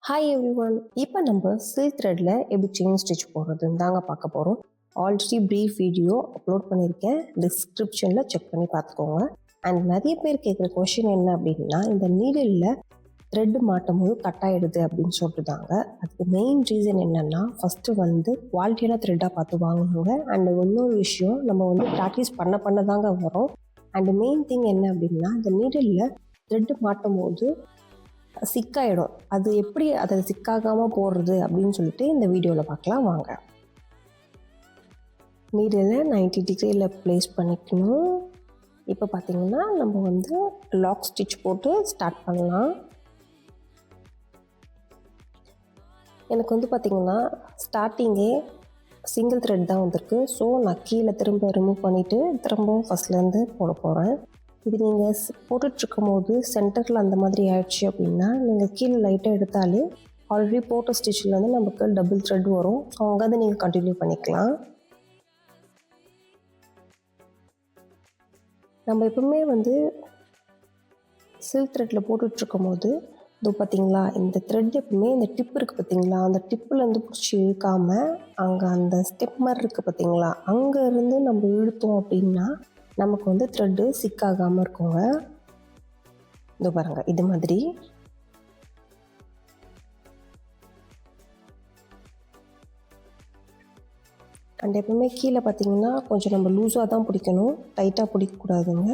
Hi every one. இப்போ நம்ம silk த்ரெட்டில் எப்படி செயின் ஸ்டிச் போடுறதுன்னு தாங்க பார்க்க போகிறோம். ஆல்ரெடி ப்ரீஃப் வீடியோ அப்லோட் பண்ணியிருக்கேன், டிஸ்கிரிப்ஷனில் செக் பண்ணி பார்த்துக்கோங்க. அண்ட் நிறைய பேர் கேட்குற கொஷின் என்ன அப்படின்னா, இந்த நீடிலில் த்ரெட்டு மாட்டும் போது கட் ஆகிடுது அப்படின்னு சொல்லிட்டு தாங்க. அதுக்கு மெயின் ரீசன் என்னென்னா, ஃபஸ்ட்டு குவாலிட்டியான த்ரெட்டாக பார்த்து வாங்கணுங்க. அண்ட் இன்னொரு விஷயம், நம்ம ப்ராக்டிஸ் பண்ண தாங்க வரும். அண்ட் மெயின் திங் என்ன அப்படின்னா, இந்த நீடிலில் த்ரெட்டு மாட்டும் போது சிக்காயிடும். அது எப்படி அதை சிக்காகாமல் போடுறது அப்படின்னு சொல்லிட்டு இந்த வீடியோவில் பார்க்கலாம் வாங்க. நீடில் 90 டிகிரியில் ப்ளேஸ் பண்ணிக்கணும். இப்போ பார்த்திங்கன்னா நம்ம லாக் ஸ்டிச் போட்டு ஸ்டார்ட் பண்ணலாம். எனக்கு பார்த்திங்கன்னா ஸ்டார்டிங்கே சிங்கிள் த்ரெட் தான் வந்திருக்கு. ஸோ நான் கீழே திரும்ப ரிமூவ் பண்ணிவிட்டு திரும்பவும் ஃபஸ்ட்லேருந்து போட போகிறேன். இது நீங்கள் போட்டுட்ருக்கும் போது சென்டரில் அந்த மாதிரி ஆயிடுச்சு அப்படின்னா, நீங்கள் கீழே லைட்டாக எடுத்தாலே ஆல்ரெடி போட்ட ஸ்டிச்சில் நமக்கு டபுள் த்ரெட் வரும். ஸோ அங்கே நீங்கள் கண்டினியூ பண்ணிக்கலாம். நம்ம எப்பவுமே சில்க் த்ரெட்டில் போட்டுட்ருக்கும் போது இது பார்த்திங்களா, இந்த த்ரெட் எப்பவுமே இந்த டிப் இருக்குது பார்த்திங்களா, அந்த டிப்புலேருந்து பிடிச்சி இழுக்காமல் அங்கே அந்த ஸ்டெப் மாதிரி இருக்குது பார்த்திங்களா, அங்கேருந்து நம்ம இழுத்தோம் அப்படின்னா நமக்கு த்ரெட்டு சிக்காகாமல் இருக்குங்க. இதோ பாருங்கள், இது மாதிரி. அண்ட் எப்பவுமே கீழே பார்த்திங்கன்னா கொஞ்சம் நம்ம லூஸாக தான் பிடிக்கணும், டைட்டாக பிடிக்கக்கூடாதுங்க.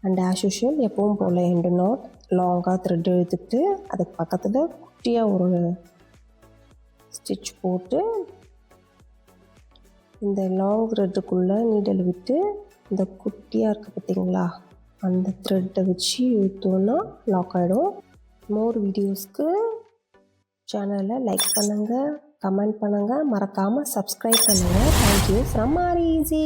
அண்ட் ஆஸ் யூஷுவல் எப்பவும் போல் எண்டு நாட் லாங்காக த்ரெட் எடுத்துக்கிட்டு அதுக்கு பக்கத்தில் குட்டியாக ஒரு ஸ்டிச் போட்டு இந்த லாங் த்ரெட்டுக்குள்ளே நீடல் விட்டு இந்த குட்டியாக இருக்குது பார்த்திங்களா, அந்த த்ரெட்டை வச்சு இழுத்தோன்னா லாக் ஆகிடும். மோர் வீடியோஸ்க்கு சேனலை லைக் பண்ணுங்கள், கமெண்ட் பண்ணுங்கள், மறக்காமல் சப்ஸ்கிரைப் பண்ணுங்கள். Thank you from R easy.